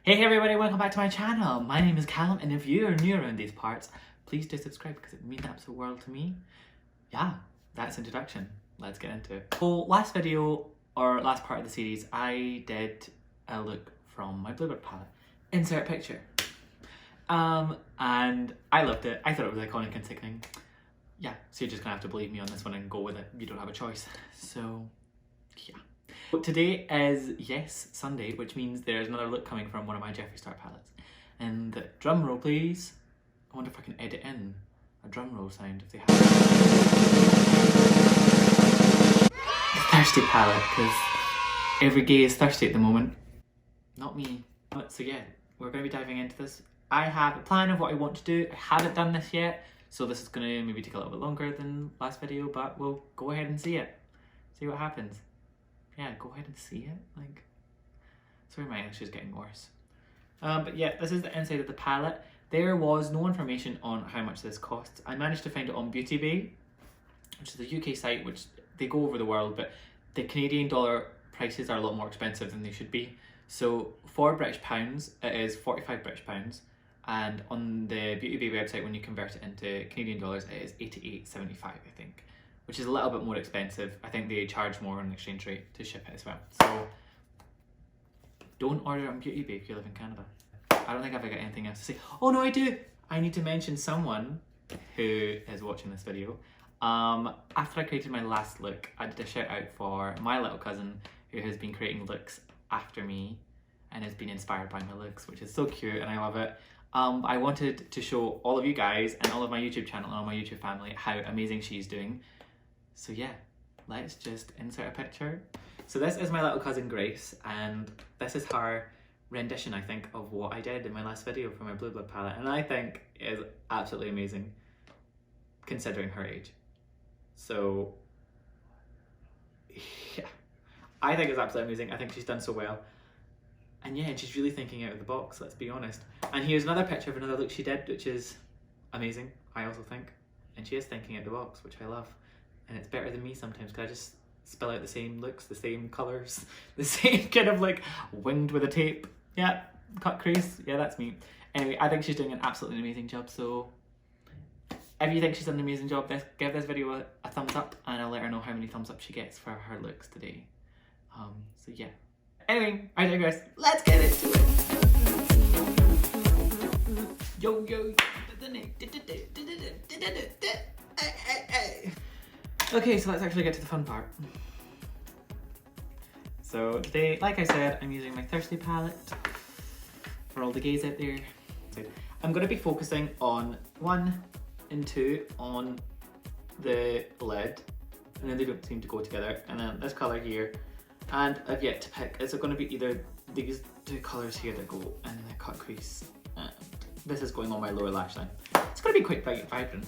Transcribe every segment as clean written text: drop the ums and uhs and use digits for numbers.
Hey everybody, welcome back to my channel. My name is Callum, and if you're new around these parts, please do subscribe because it means the absolute world to me. Yeah, that's introduction. Let's get into it. So last video, or last part of the series, I did a look from my Bluebird palette. Insert picture. And I loved it. I thought it was iconic and sickening. Yeah, so you're just gonna have to believe me on this one and go with it. You don't have a choice. So, yeah. Today is, yes, Sunday, which means there's another look coming from one of my Jeffree Star palettes. And drum roll, please. I wonder if I can edit in a drum roll sound if they have. The Thirsty Palette, because every gay is thirsty at the moment. Not me. So yeah, we're going to be diving into this. I have a plan of what I want to do. I haven't done this yet, so this is going to maybe take a little bit longer than last video, but we'll go ahead and see it. See what happens. Yeah, go ahead and see it. Like, sorry, my English is getting worse. But yeah, this is the inside of the palette. There was no information on how much this costs. I managed to find it on Beauty Bay, which is a UK site, which they go over the world, but the Canadian dollar prices are a lot more expensive than they should be. So for British pounds, it is 45 British pounds. And on the Beauty Bay website, when you convert it into Canadian dollars, it is 88.75, I think, which is a little bit more expensive. I think they charge more on exchange rate to ship it as well. So don't order on Beauty Bay if you live in Canada. I don't think I've got anything else to say. Oh no, I do. I need to mention someone who is watching this video. After I created my last look, I did a shout out for my little cousin who has been creating looks after me and has been inspired by my looks, which is so cute and I love it. I wanted to show all of you guys and all of my YouTube channel and all my YouTube family how amazing she's doing. So yeah, let's just insert a picture. So this is my little cousin Grace, and this is her rendition, I think, of what I did in my last video for my Bluebird palette, and I think it is absolutely amazing considering her age. So yeah, I think it's absolutely amazing. I think she's done so well. And yeah, and she's really thinking out of the box, let's be honest. And here's another picture of another look she did, which is amazing, I also think. And she is thinking out the box, which I love. And it's better than me sometimes, because I just spell out the same looks, the same colours, the same kind of like winged with a tape. Yeah, cut crease, yeah, that's me. Anyway, I think she's doing an absolutely amazing job, so if you think she's done an amazing job, give this video a thumbs up, and I'll let her know how many thumbs up she gets for her looks today. So yeah. Anyway, I digress. Let's get into it. Yo, yo. Okay, so let's actually get to the fun part. So today, like I said, I'm using my Thirsty palette for all the gays out there. I'm going to be focusing on 1 and 2 on the lid, and then they don't seem to go together, and then this colour here. And I've yet to pick, is it going to be either these 2 colours here that go in the cut crease, and this is going on my lower lash line. It's going to be quite vibrant.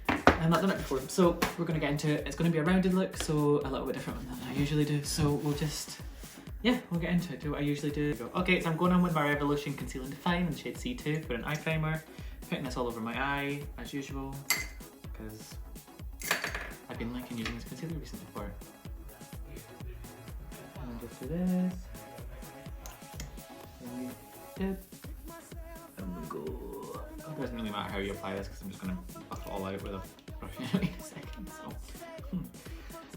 I've not done it before, so we're going to get into it. It's going to be a rounded look, so a little bit different than I usually do. So we'll just, yeah, we'll get into it, do what I usually do. Okay, so I'm going on with my Revolution Conceal and Define in the shade C2 for an eye primer. Putting this all over my eye, as usual, because I've been liking using this concealer recently for it. And just do this. And we dip. And we go. It doesn't really matter how you apply this because I'm just going to buff it all out with a brush in a second. So.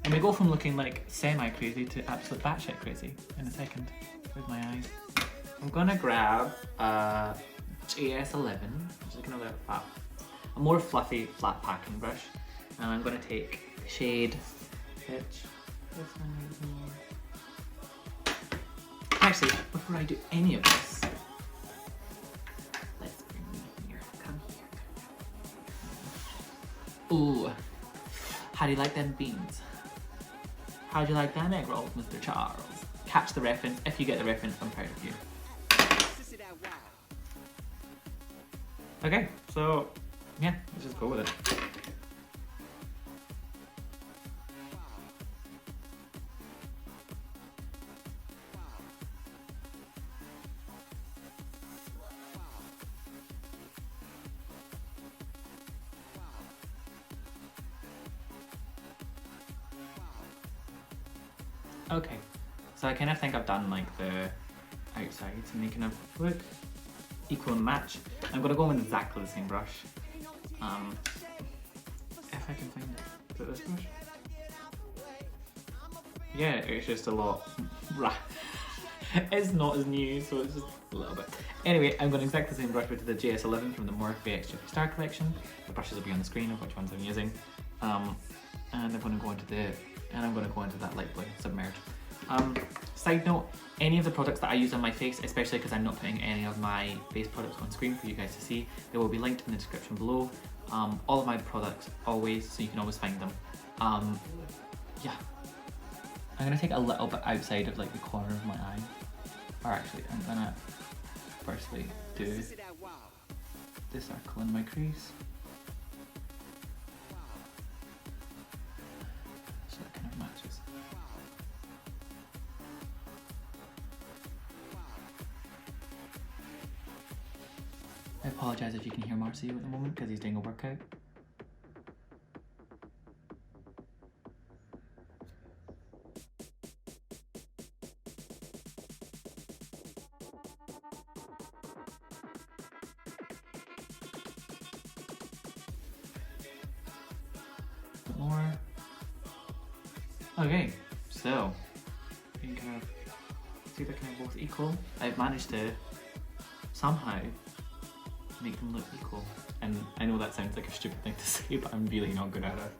And we go from looking like semi-crazy to absolute batshit crazy in a second with my eyes. I'm going to grab a JS11, which is kind of like a more fluffy flat packing brush. And I'm going to take the shade Pitch. This one right here. Actually, before I do any of this, let's bring me here. Come here. Ooh, how do you like them beans? How do you like them egg rolls, Mr. Charles? Catch the reference. If you get the reference, I'm proud of you. Okay, so yeah, let's just go with it. Okay, so I kind of think I've done like the outside to make it look equal and match. I'm gonna go in with exactly the same brush. If I can find it. Is it this brush? Yeah, it's just a lot. It's not as new, so it's just a little bit. Anyway, I'm going to exactly the same brush with the JS11 from the Morphe X Jeffree Star collection. The brushes will be on the screen of which ones I'm using. And I'm going to go into that light blue Submerge. Side note, any of the products that I use on my face, especially because I'm not putting any of my face products on screen for you guys to see, they will be linked in the description below. All of my products, always, so you can always find them. Yeah. I'm going to take a little bit outside of like the corner of my eye. Or actually, I'm going to firstly do the circle in my crease. So it kind of matches. I apologise if you can hear Marcio at the moment because he's doing a workout. More. Okay, so you can kind of see they're kind of both equal. I've managed to somehow make them look equal, and I know that sounds like a stupid thing to say, but I'm really not good at it.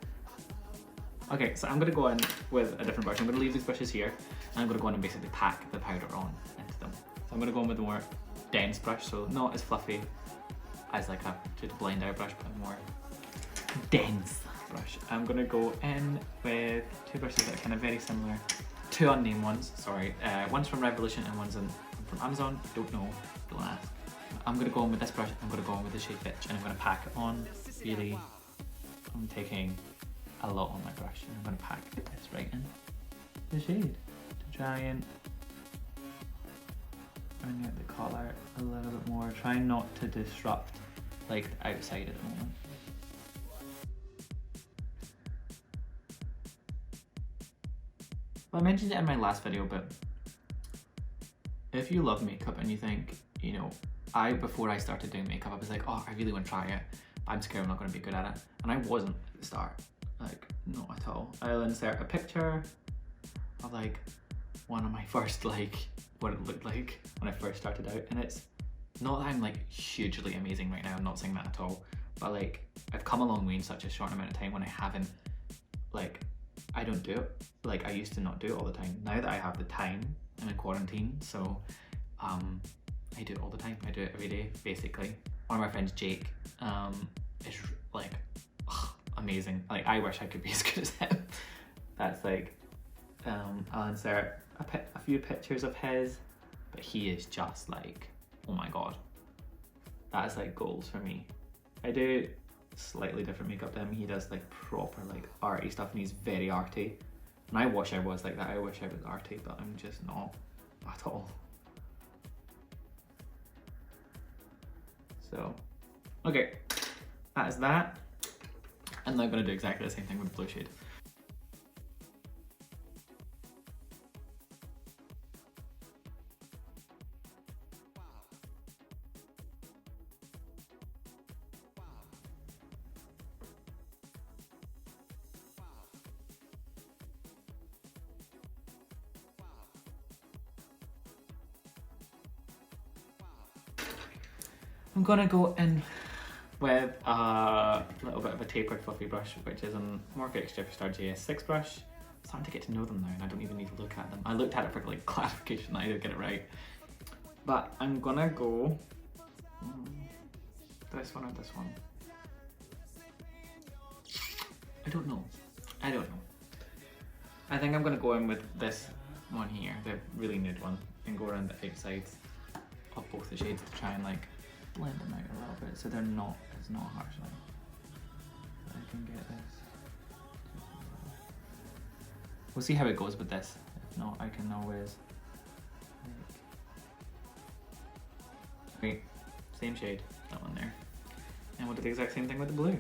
Okay, so I'm going to go in with a different brush. I'm going to leave these brushes here, and I'm going to go in and basically pack the powder on into them. So I'm going to go in with a more dense brush, so not as fluffy as like a just blend out brush, but a more dense brush. I'm going to go in with two brushes that are kind of very similar. Two unnamed ones, sorry. One's from Revolution and one's from Amazon. Don't know, don't ask. I'm going to go in with this brush, I'm going to go in with the shade Bitch, and I'm going to pack it on really. I'm taking a lot on my brush, and I'm going to pack this right in the shade to try and bring out the colour a little bit more. Trying not to disrupt like the outside at the moment. Well, I mentioned it in my last video, but if you love makeup and you think, you know, before I started doing makeup, I was like, oh, I really want to try it, but I'm scared I'm not going to be good at it. And I wasn't at the start, like, not at all. I'll insert a picture of like one of my first, like, what it looked like when I first started out. And it's not that I'm like hugely amazing right now, I'm not saying that at all, but like, I've come a long way in such a short amount of time when I haven't, like, I don't do it. Like, I used to not do it all the time. Now that I have the time, I'm in quarantine, so I do it all the time. I do it every day, basically. One of my friends, Jake, is like, amazing. Like, I wish I could be as good as him. That's like, I'll insert a few pictures of his, but he is just like, oh my god. That is like goals for me. I do slightly different makeup to him. He does like proper like arty stuff, and he's very arty. And I wish I was like that. I wish I was arty, but I'm just not at all. So, okay, that is that. And now I'm going to do exactly the same thing with the blue shade. I'm gonna go in with a little bit of a tapered fluffy brush, which is a Morphe X Jeffree Star JS6 brush. I'm starting to get to know them now, and I don't even need to look at them. I looked at it for like clarification that I did get it right. But I'm gonna go this one or this one. I don't know. I think I'm gonna go in with this one here, the really nude one, and go around the outsides of both the shades to try and like blend them out a little bit so they're not, it's not harsh line. So I can get this. We'll see how it goes with this. If not, I can always okay, same shade, that one there. And we'll do the exact same thing with the blue.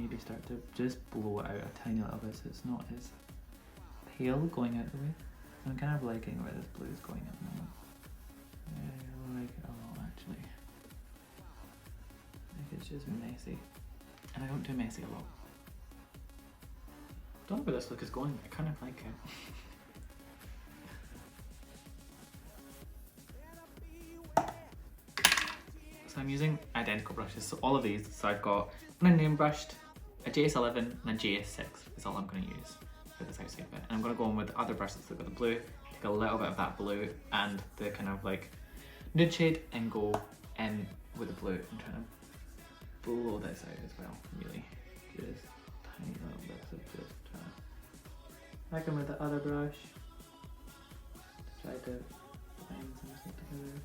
maybe start to just blow it out a tiny little bit so it's not as pale going out the way. I'm kind of liking where this blue is going at the moment. I like it a lot actually. I think it's just messy. And I don't do messy a lot. Don't know where this look is going, I kind of like it. So I'm using identical brushes, so all of these. So I've got one name brushed, a JS11 and a JS6 is all I'm going to use for this outside bit. And I'm going to go on with the other brushes that got the blue, take a little bit of that blue and the kind of like nude shade and go in with the blue and try to blow this out as well, really. Just tiny little bits of just trying to back in with the other brush, try to blend some stuff together.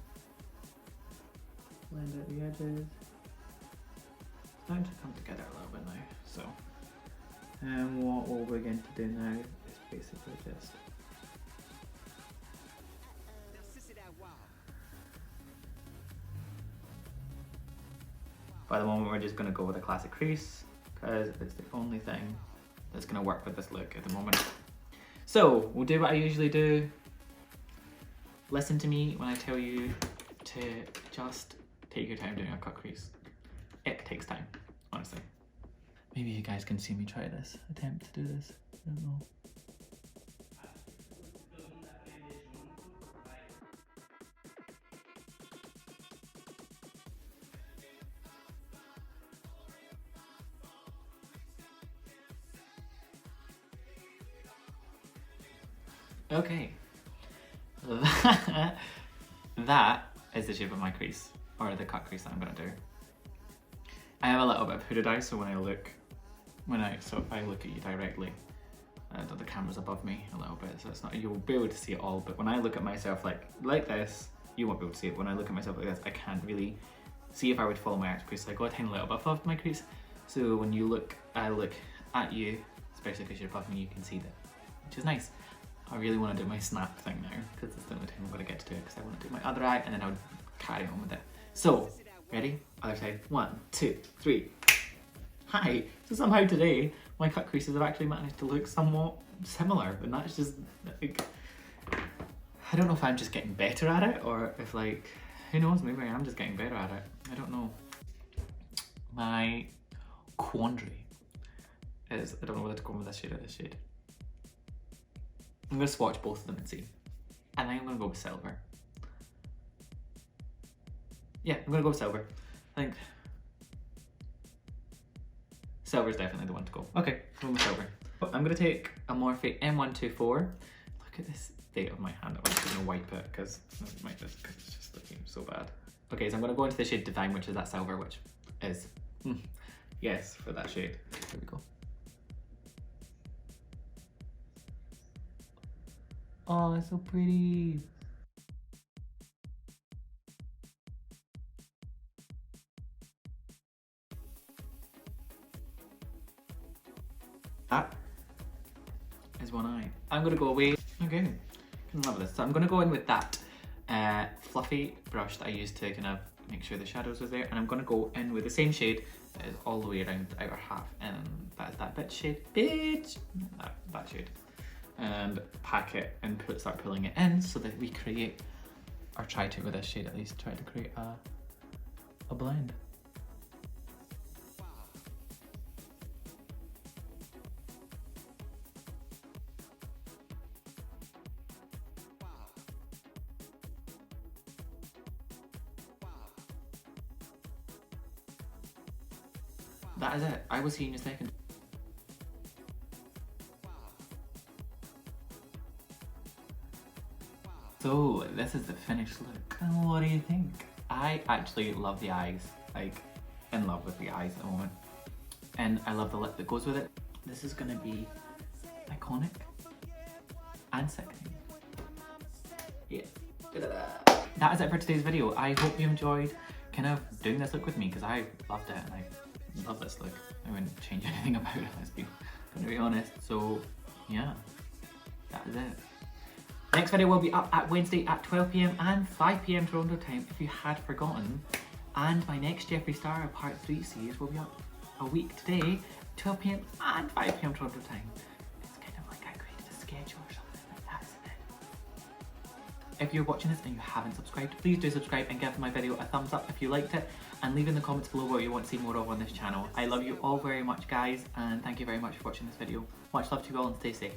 Blend out the edges. It's starting to come together a little bit now, so what we'll begin to do now is basically just by the moment we're just going to go with a classic crease because it's the only thing that's going to work with this look at the moment. So we'll do what I usually do. Listen to me when I tell you to just take your time doing a cut crease. It takes time, honestly. Maybe you guys can see me try this, attempt to do this, I don't know. Okay, that is the shape of my crease, or the cut crease that I'm gonna do. I have a little bit of hooded eye, so when I look at you directly, the camera's above me a little bit, so it's not, you'll be able to see it all, but when I look at myself like this, you won't be able to see it. When I look at myself like this, I can't really see if I would follow my actual crease, so I go a tiny little bit above my crease, so when you look, I look at you, especially because you're above me, you can see that, which is nice. I really want to do my snap thing now, because it's the only time I'm going to get to do it, because I want to do my other eye, and then I'll carry on with it. So, ready? Other side. 1, 2, 3. Hi! So somehow today, my cut creases have actually managed to look somewhat similar, and that's just, like, I don't know if I'm just getting better at it, or if like, who knows, maybe I am just getting better at it. I don't know. My quandary is, I don't know whether to go with this shade or this shade. I'm going to swatch both of them and see. And then I'm going to go with silver. Yeah, I'm going to go with silver. I think silver's definitely the one to go. Okay, going with silver. I'm going to take a Morphe M124. Look at this state of my hand. I'm just going to wipe it because it's just looking so bad. Okay, so I'm going to go into the shade Divine, which is that silver, which is yes for that shade. Here we go. Oh, it's so pretty. That is one eye. I'm gonna go away. Okay, I love this. So I'm gonna go in with that fluffy brush that I used to kind of make sure the shadows was there, and I'm gonna go in with the same shade that is all the way around the outer half, and that is that bitch shade. Bitch! That shade. And pack it and start pulling it in so that we create, or try to with this shade at least, try to create a blend. That is it. I will see you in a second. So this is the finished look. What do you think? I actually love the eyes, like in love with the eyes at the moment. And I love the lip that goes with it. This is gonna be iconic and sickening. Yeah. That is it for today's video. I hope you enjoyed kind of doing this look with me because I loved it and I love this look. I wouldn't change anything about it, let's be honest. So yeah, that is it. Next video will be up at Wednesday at 12 PM and 5 PM Toronto time if you had forgotten. And my next Jeffree Star Part 3 series will be up a week today 12 PM and 5 PM Toronto time. It's kind of like I created a schedule or something like that, isn't it? If you're watching this and you haven't subscribed, please do subscribe and give my video a thumbs up if you liked it, and leave in the comments below what you want to see more of on this channel. I love you all very much, guys, and thank you very much for watching this video. Much love to you all and stay safe.